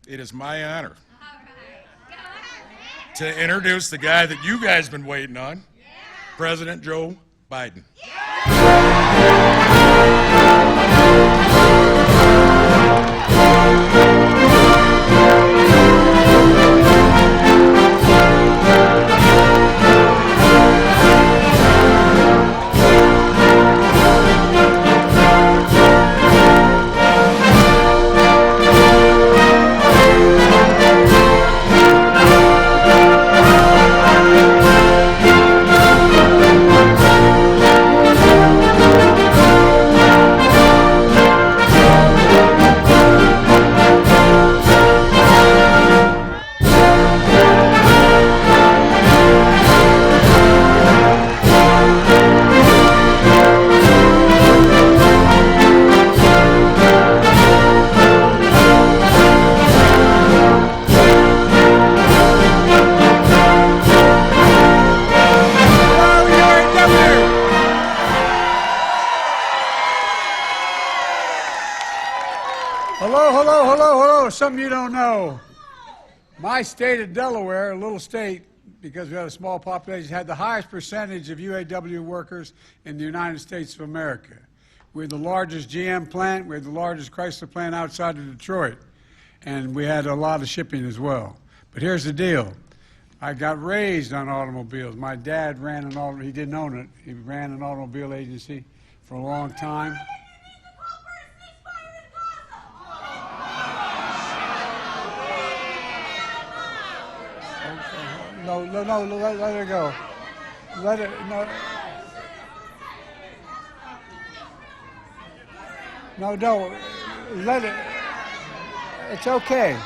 it is my honor to introduce the guy that you guys have been waiting on, President Joe Biden. Something you don't know. My state of Delaware, a little state, because we had a small population, had the highest percentage of UAW workers in the United States of America. We had the largest GM plant, we had the largest Chrysler plant outside of Detroit, and we had a lot of shipping as well. But here's the deal. I got raised on automobiles. My dad ran an automobile, he didn't own it, he ran an automobile agency for a long time. No, let it go. Let it, no. No, let it, it's okay.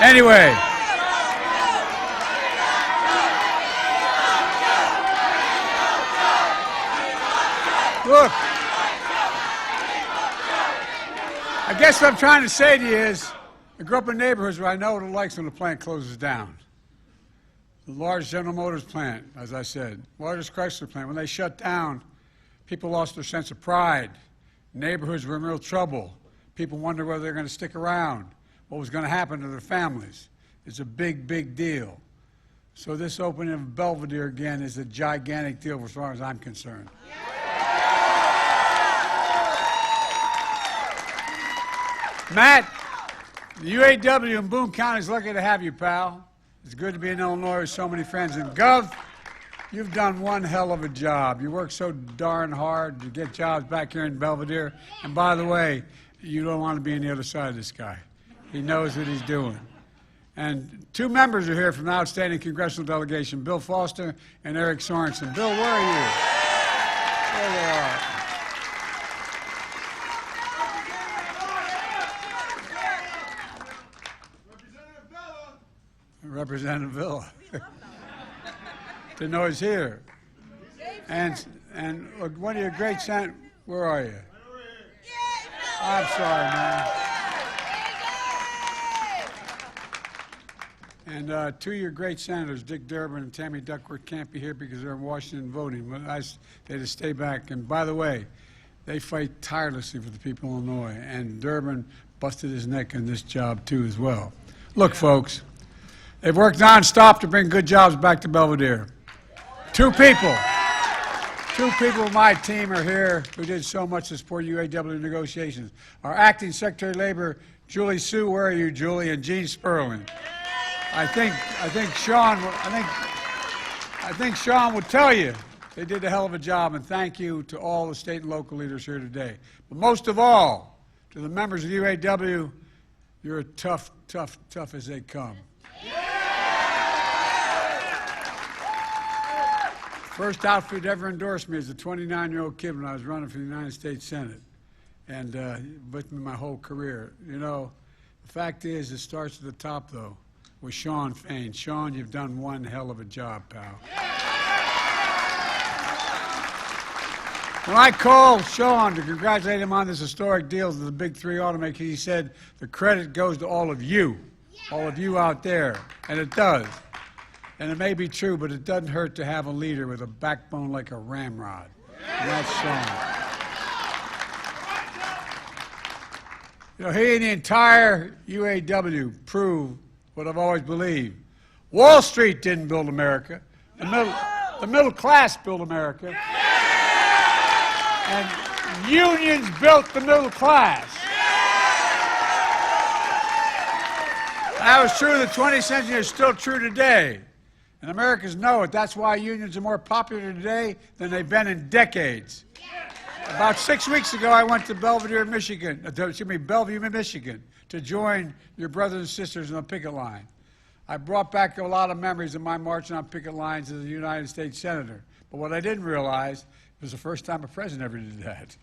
Anyway. Look. I guess what I'm trying to say to you is, I grew up in neighborhoods where I know what it likes when the plant closes down. The largest General Motors plant, as I said, largest Chrysler plant. When they shut down, people lost their sense of pride. Neighborhoods were in real trouble. People wondered whether they're going to stick around, what was going to happen to their families. It's a big, big deal. So this opening of Belvidere again is a gigantic deal as far as I'm concerned. Matt, the UAW in Boone County is lucky to have you, pal. It's good to be in Illinois with so many friends. And Gov, you've done one hell of a job. You work so darn hard to get jobs back here in Belvidere. And by the way, you don't want to be on the other side of this guy. He knows what he's doing. And two members are here from the outstanding congressional delegation, Bill Foster and Eric Sorensen. Bill, where are you? There you are. Representative Villa. Didn't know he's here. And one of your great senators, where are you? I'm sorry, man. And two of your great senators, Dick Durbin and Tammy Duckworth, can't be here because they're in Washington voting. But they had to stay back. And by the way, they fight tirelessly for the people of Illinois. And Durbin busted his neck in this job, too, as well. Look, folks. They've worked nonstop to bring good jobs back to Belvidere. Two people of my team are here who did so much to support UAW negotiations. Our acting Secretary of Labor, Julie Sue, where are you, Julie, and Gene Sperling. I think Sean would tell you they did a hell of a job, and thank you to all the state and local leaders here today. But most of all, to the members of UAW, you're tough as they come. First outfit ever endorsed me as a 29-year-old kid when I was running for the United States Senate, and with me my whole career. You know, the fact is, it starts at the top, though, with Sean Fain. Sean, you've done one hell of a job, pal. When I called Sean to congratulate him on this historic deal with the big three automakers, he said the credit goes to all of you out there, and it does. And it may be true, but it doesn't hurt to have a leader with a backbone like a ramrod. And that's Sean. You know, he and the entire UAW proved what I've always believed. Wall Street didn't build America. The middle class built America. And unions built the middle class. That was true in the 20th century. It's still true today. And Americans know it. That's why unions are more popular today than they've been in decades. About 6 weeks ago, I went to Belvidere, Bellevue, Michigan, to join your brothers and sisters on the picket line. I brought back a lot of memories of my marching on picket lines as a United States Senator. But what I didn't realize, it was the first time a president ever did that.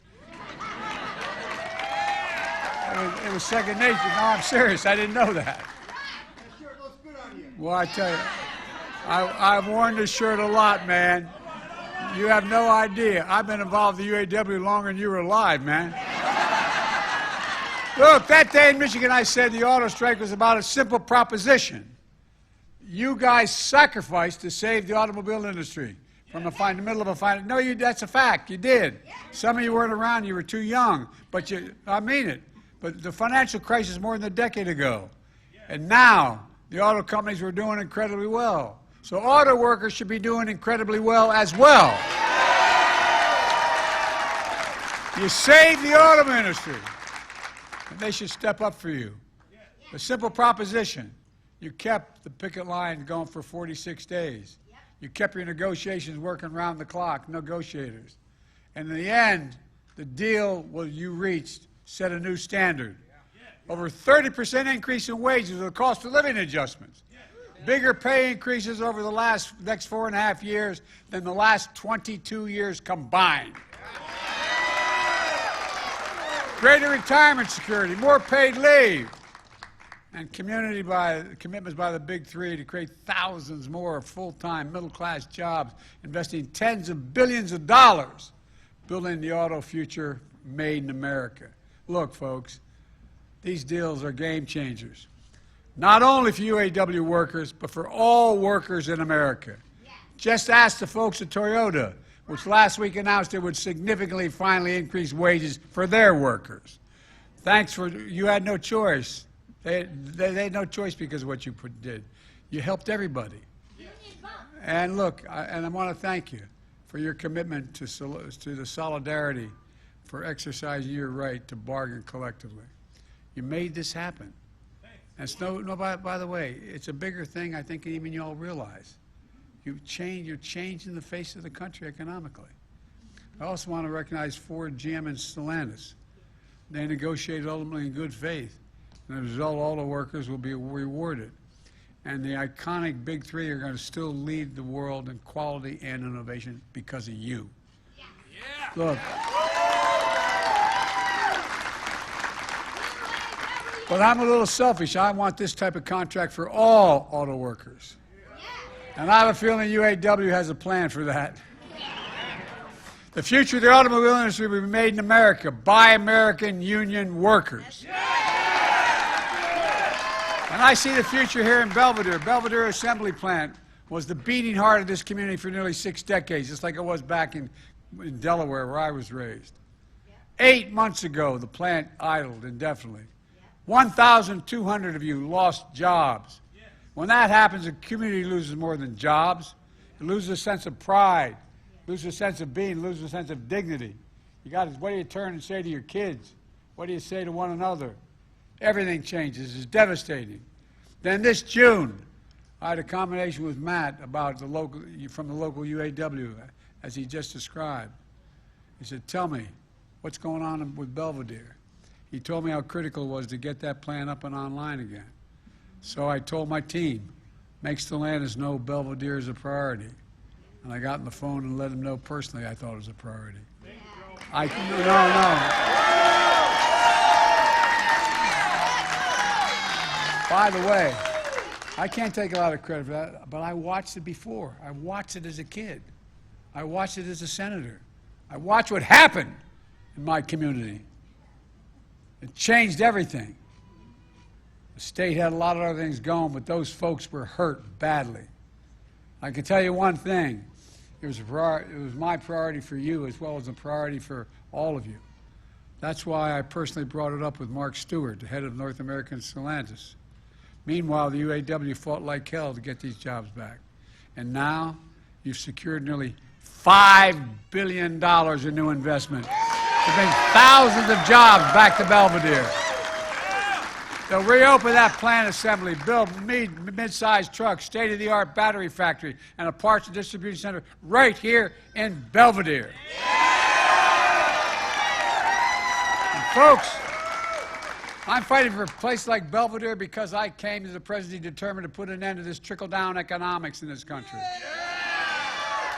It was second nature. No, I'm serious. I didn't know that. That shirt looks good on you. Well, I tell you, I've worn this shirt a lot, man. You have no idea. I've been involved in the UAW longer than you were alive, man. Look, that day in Michigan, I said the auto strike was about a simple proposition. You guys sacrificed to save the automobile industry from the middle of a fight. No, that's a fact. You did. Some of you weren't around. You were too young. But I mean it. But the financial crisis more than a decade ago. And now, the auto companies were doing incredibly well. So auto workers should be doing incredibly well as well. You saved the auto industry, and they should step up for you. The simple proposition, you kept the picket line going for 46 days. You kept your negotiations working around the clock, negotiators. And in the end, the deal you reached set a new standard. Over 30% increase in wages with the cost of living adjustments. Bigger pay increases over the next 4.5 years than the last 22 years combined. Greater retirement security, more paid leave, and commitments by the big three to create thousands more full-time middle-class jobs, investing tens of billions of dollars, building the auto future made in America. Look, folks, these deals are game changers. Not only for UAW workers, but for all workers in America. Just ask the folks at Toyota, which last week announced it would significantly finally increase wages for their workers. You had no choice. They had no choice because of what you did. You helped everybody. And look, I want to thank you for your commitment to the solidarity for exercising your right to bargain collectively. You made this happen. And by the way, it's a bigger thing I think even you all realize. You're changing the face of the country economically. I also want to recognize Ford, GM, and Stellantis. They negotiated ultimately in good faith. And as a result, all the workers will be rewarded. And the iconic big three are going to still lead the world in quality and innovation because of you. Yeah. Look. But I'm a little selfish. I want this type of contract for all auto workers. And I have a feeling UAW has a plan for that. The future of the automobile industry will be made in America by American union workers. And I see the future here in Belvidere. Belvidere Assembly Plant was the beating heart of this community for nearly 6 decades, just like it was back in Delaware, where I was raised. 8 months ago, the plant idled indefinitely. 1,200 of you lost jobs. When that happens, a community loses more than jobs. It loses a sense of pride, loses a sense of being, loses a sense of dignity. What do you turn and say to your kids? What do you say to one another? Everything changes. It's devastating. Then this June, I had a combination with Matt about from the local UAW, as he just described. He said, tell me, what's going on with Belvidere? He told me how critical it was to get that plant up and online again. So I told my team, make Stellantis know Belvidere is a priority. And I got on the phone and let him know personally I thought it was a priority. No. By the way, I can't take a lot of credit for that, but I watched it before. I watched it as a kid. I watched it as a senator. I watched what happened in my community. It changed everything. The state had a lot of other things going, but those folks were hurt badly. I can tell you one thing. It was my priority for you as well as a priority for all of you. That's why I personally brought it up with Mark Stewart, the head of North American Stellantis. Meanwhile, the UAW fought like hell to get these jobs back. And now you've secured nearly $5 billion in new investment to bring thousands of jobs back to Belvidere. They'll reopen that plant assembly, build mid-sized trucks, state-of-the-art battery factory, and a parts and distribution center right here in Belvidere. And folks, I'm fighting for a place like Belvidere because I came as a president determined to put an end to this trickle-down economics in this country.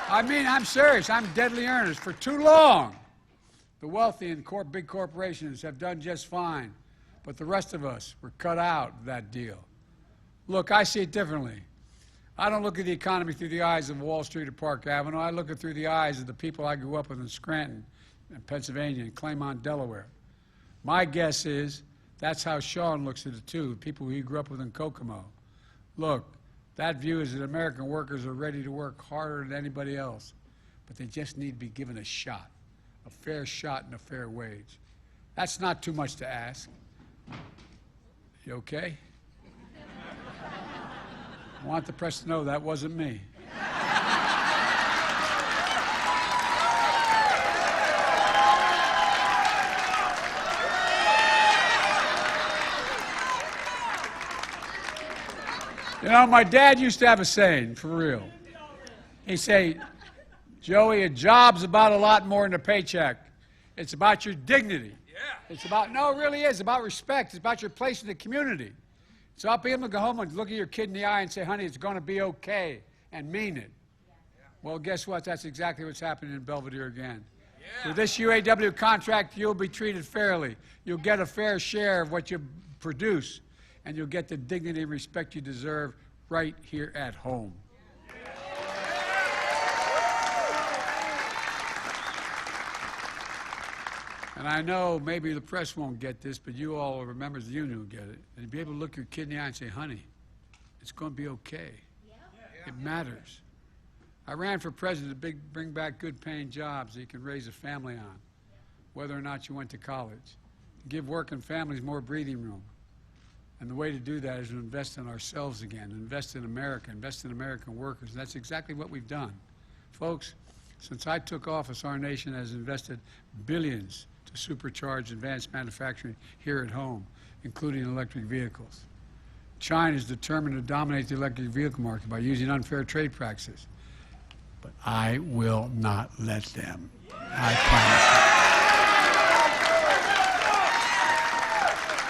I mean, I'm serious. I'm deadly earnest. For too long, the wealthy and big corporations have done just fine. But the rest of us were cut out of that deal. Look, I see it differently. I don't look at the economy through the eyes of Wall Street or Park Avenue. I look at it through the eyes of the people I grew up with in Scranton, in Pennsylvania, and Claymont, Delaware. My guess is that's how Sean looks at it too, the people he grew up with in Kokomo. Look, that view is that American workers are ready to work harder than anybody else, but they just need to be given a shot, a fair shot and a fair wage. That's not too much to ask. You okay? I want the press to know that wasn't me. You know, my dad used to have a saying, for real. He'd say, Joey, a job's about a lot more than a paycheck. It's about your dignity. It's about, no, it really is, about respect. It's about your place in the community. It's about being able to go home and look at your kid in the eye and say, honey, it's going to be okay, and mean it. Well, guess what? That's exactly what's happening in Belvidere again. With this UAW contract, you'll be treated fairly. You'll get a fair share of what you produce, and you'll get the dignity and respect you deserve right here at home. And I know maybe the press won't get this, but you all are members of the union will get it. And be able to look your kid in the eye and say, honey, it's going to be okay. It matters. I ran for president to bring back good-paying jobs that you can raise a family on, whether or not you went to college. To give working families more breathing room. And the way to do that is to invest in ourselves again, invest in America, invest in American workers. And that's exactly what we've done. Folks, since I took office, our nation has invested billions to supercharge advanced manufacturing here at home, including electric vehicles. China is determined to dominate the electric vehicle market by using unfair trade practices. But I will not let them. I promise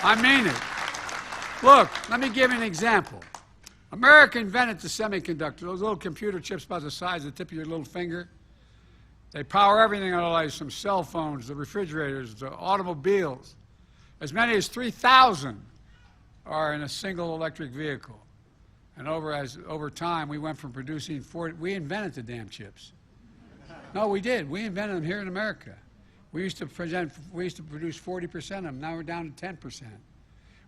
you. I mean it. Look, let me give you an example. America invented the semiconductor, those little computer chips about the size of the tip of your little finger. They power everything in our lives, from cell phones, to refrigerators, to automobiles. As many as 3,000 are in a single electric vehicle. And over time, we went from producing we invented the damn chips. No, we did. We invented them here in America. We used to produce 40% of them. Now we're down to 10%.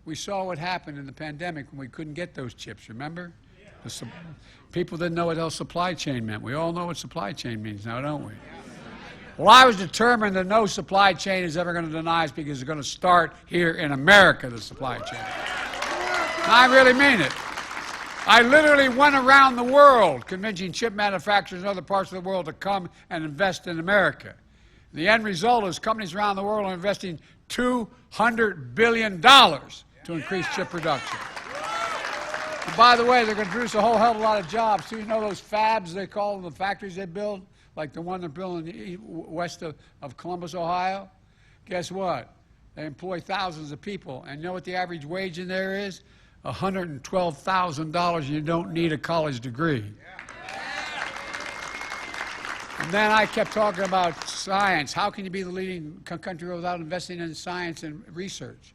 We saw what happened in the pandemic when we couldn't get those chips, remember? People didn't know what else supply chain meant. We all know what supply chain means now, don't we? Well, I was determined that no supply chain is ever going to deny us because it's going to start here in America, the supply chain. And I really mean it. I literally went around the world convincing chip manufacturers in other parts of the world to come and invest in America. The end result is companies around the world are investing $200 billion to increase chip production. And by the way, they're going to produce a whole hell of a lot of jobs, too. You know those fabs, they call them, the factories they build? Like the one they're building west of Columbus, Ohio? Guess what? They employ thousands of people. And you know what the average wage in there is? $112,000, and you don't need a college degree. And then I kept talking about science. How can you be the leading country without investing in science and research?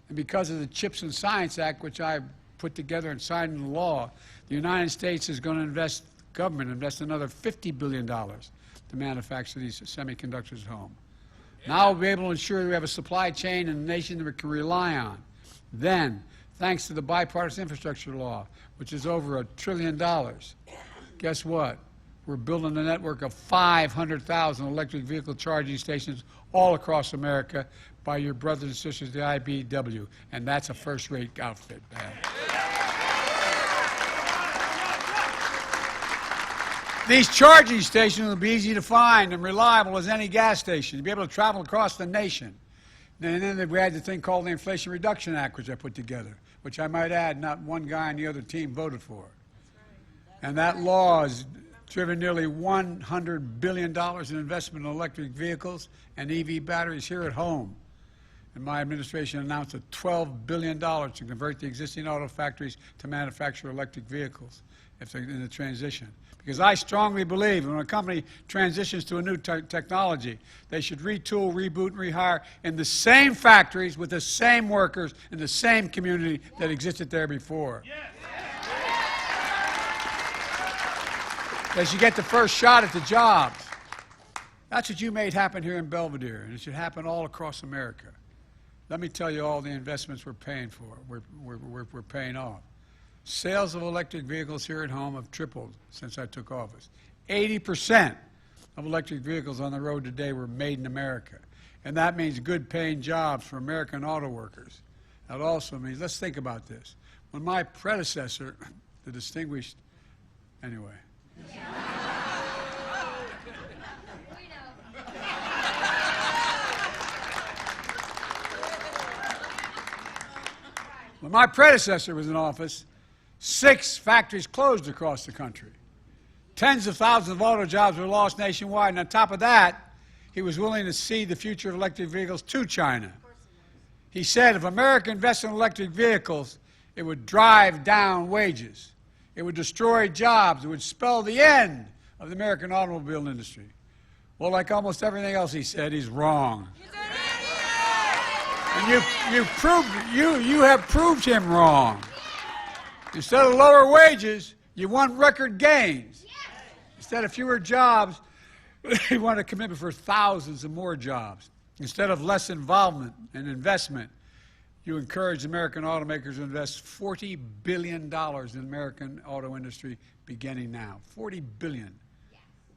And because of the CHIPS and Science Act, which I put together and signed into law, the United States is going to invest another $50 billion to manufacture these semiconductors at home. Now we'll be able to ensure we have a supply chain in a nation that we can rely on. Then, thanks to the bipartisan infrastructure law, which is over $1 trillion, guess what? We're building a network of 500,000 electric vehicle charging stations all across America by your brothers and sisters, the IBEW, and that's a first-rate outfit, man. These charging stations will be easy to find and reliable as any gas station. You'll be able to travel across the nation. And then we had the thing called the Inflation Reduction Act, which I put together, which I might add, not one guy on the other team voted for. And that law has driven nearly $100 billion in investment in electric vehicles and EV batteries here at home. And my administration announced a $12 billion to convert the existing auto factories to manufacture electric vehicles if they're in the transition. Because I strongly believe when a company transitions to a new technology, they should retool, reboot, and rehire in the same factories with the same workers in the same community that existed there before. They should get the first shot at the jobs. That's what you made happen here in Belvidere, and it should happen all across America. Let me tell you all the investments we're paying for, we're paying off. Sales of electric vehicles here at home have tripled since I took office. 80% of electric vehicles on the road today were made in America. And that means good paying jobs for American auto workers. That also means, let's think about this. When my predecessor, the distinguished, anyway. When my predecessor was in office, 6 factories closed across the country. Tens of thousands of auto jobs were lost nationwide. And on top of that, he was willing to cede the future of electric vehicles to China. He said if America invested in electric vehicles, it would drive down wages. It would destroy jobs. It would spell the end of the American automobile industry. Well, like almost everything else he said, he's wrong. And you have proved him wrong. Instead of lower wages, you want record gains. Instead of fewer jobs, you want a commitment for thousands of more jobs. Instead of less involvement and investment, you encourage American automakers to invest $40 billion in the American auto industry beginning now. $40 billion.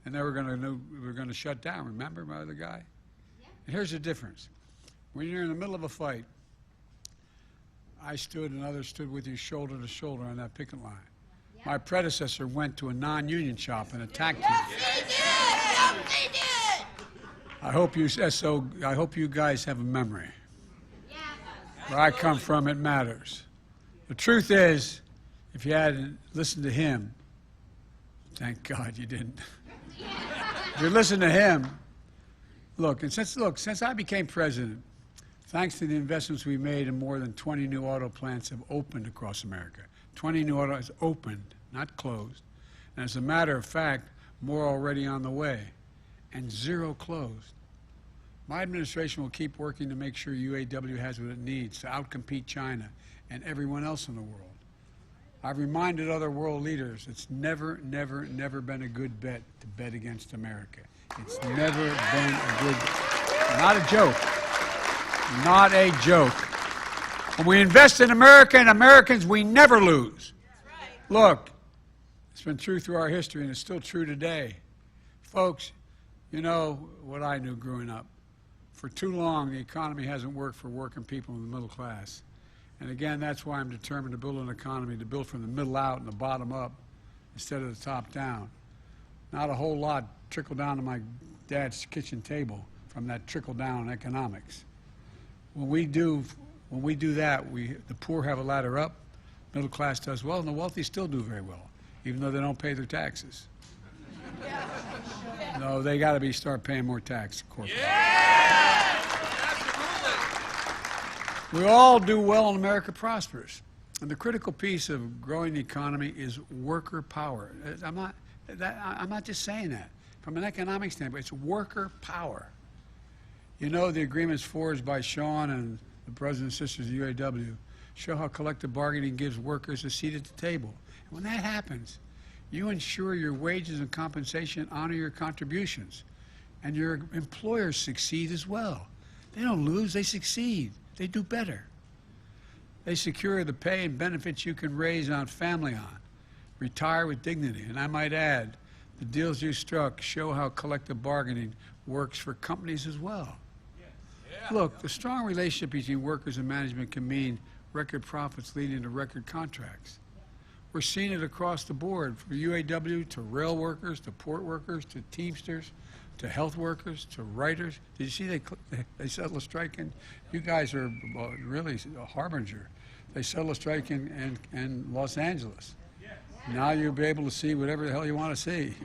And then we're going to shut down. Remember my other guy? And here's the difference. When you're in the middle of a fight, I stood and others stood with you shoulder to shoulder on that picket line. My predecessor went to a non-union shop and attacked you. Yes, he did! I hope you guys have a memory. Where I come from, it matters. The truth is, if you hadn't listened to him, thank God you didn't. If you listen to him, since I became president, thanks to the investments we made in more than 20 new auto plants have opened across America. 20 new autos opened, not closed. And as a matter of fact, more already on the way, and 0 closed. My administration will keep working to make sure UAW has what it needs to outcompete China and everyone else in the world. I've reminded other world leaders it's never been a good bet to bet against America. It's never been a good, not a joke. Not a joke. When we invest in America and Americans, we never lose. Look, it's been true through our history, and it's still true today. Folks, you know what I knew growing up. For too long, the economy hasn't worked for working people in the middle class. And again, that's why I'm determined to build an economy, to build from the middle out and the bottom up instead of the top down. Not a whole lot trickled down to my dad's kitchen table from that trickle-down economics. When we do that, the poor have a ladder up, middle class does well, and the wealthy still do very well, even though they don't pay their taxes. No, they got to start paying more tax, corporate. Yeah! We all do well and America prospers. And the critical piece of growing the economy is worker power. I'm not just saying that. From an economic standpoint, it's worker power. You know, the agreements forged by Sean and the brothers and sisters of UAW show how collective bargaining gives workers a seat at the table. And when that happens, you ensure your wages and compensation honor your contributions. And your employers succeed as well. They don't lose, they succeed. They do better. They secure the pay and benefits you can raise on family on. Retire with dignity. And I might add, The deals you struck show how collective bargaining works for companies as well. Look, the strong relationship between workers and management can mean record profits leading to record contracts. We're seeing it across the board, from UAW to rail workers, to port workers, to Teamsters, to health workers, to writers. Did you see they settled a strike? And you guys are really a harbinger. They settled a strike in Los Angeles. Now you'll be able to see whatever the hell you want to see.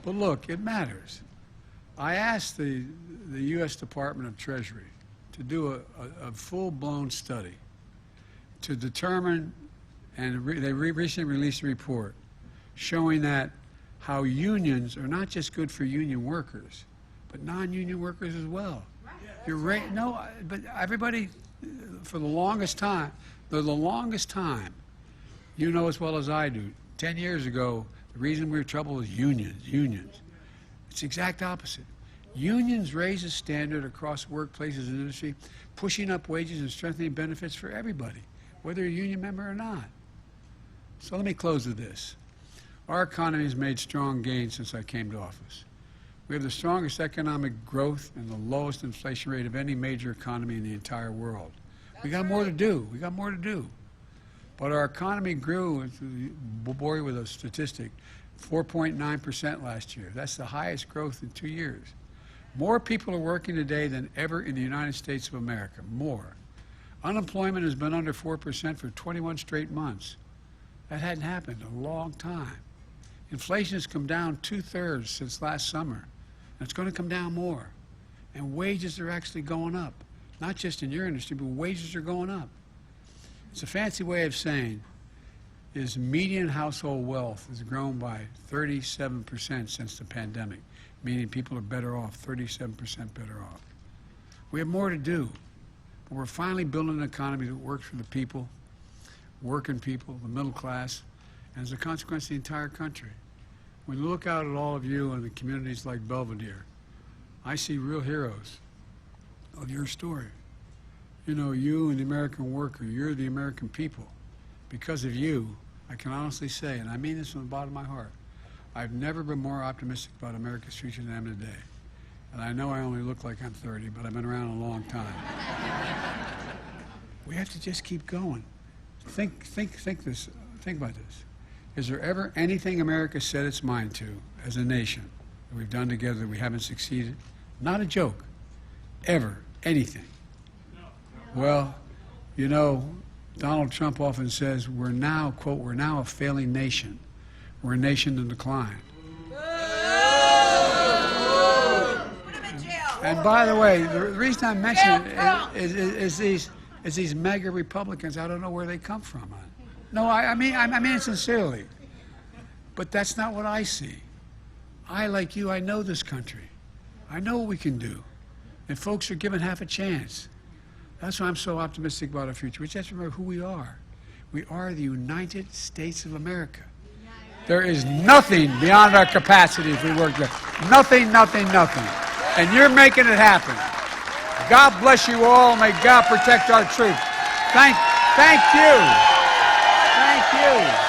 But look, it matters. I asked the U.S. Department of Treasury to do a full-blown study to determine, and they recently released a report showing that how unions are not just good for union workers, but non-union workers as well. You're right. No, but everybody, for the longest time, you know as well as I do, 10 years ago, the reason we were in trouble was unions. It's the exact opposite. Unions raise the standard across workplaces and industry, pushing up wages and strengthening benefits for everybody, whether you're a union member or not. So let me close with this. Our economy has made strong gains since I came to office. We have the strongest economic growth and the lowest inflation rate of any major economy in the entire world. We got more to do. We got more to do. But our economy grew, bore you with a statistic, 4.9% last year. That's the highest growth in 2 years. More people are working today than ever in the United States of America. More. Unemployment has been under 4% for 21 straight months. That hadn't happened in a long time. Inflation has come down 2/3 since last summer. And it's going to come down more. And wages are actually going up. Not just in your industry, but wages are going up. It's a fancy way of saying is median household wealth has grown by 37% since the pandemic, meaning people are better off, 37% better off. We have more to do, but we're finally building an economy that works for the people, working people, the middle class, and as a consequence, the entire country. When you look out at all of you in the communities like Belvidere, I see real heroes of your story. You know, you and the American worker, you're the American people. Because of you, I can honestly say, and I mean this from the bottom of my heart, I've never been more optimistic about America's future than I am today. And I know I only look like I'm 30, but I've been around a long time. We have to just keep going. Think about this. Is there ever anything America set its mind to as a nation that we've done together that we haven't succeeded? Not a joke. Ever. Anything. Well, you know, Donald Trump often says we're now, quote, we're now a failing nation. We're a nation in decline. And by the way, the reason I mention it is these mega Republicans. I don't know where they come from. No, I mean it sincerely. But that's not what I see. I, like you, I know this country. I know what we can do. And folks are given half a chance. That's why I'm so optimistic about our future. We just remember who we are. We are the United States of America. There is nothing beyond our capacity if we work together. Nothing, nothing, nothing. And you're making it happen. God bless you all. May God protect our troops. Thank you. Thank you.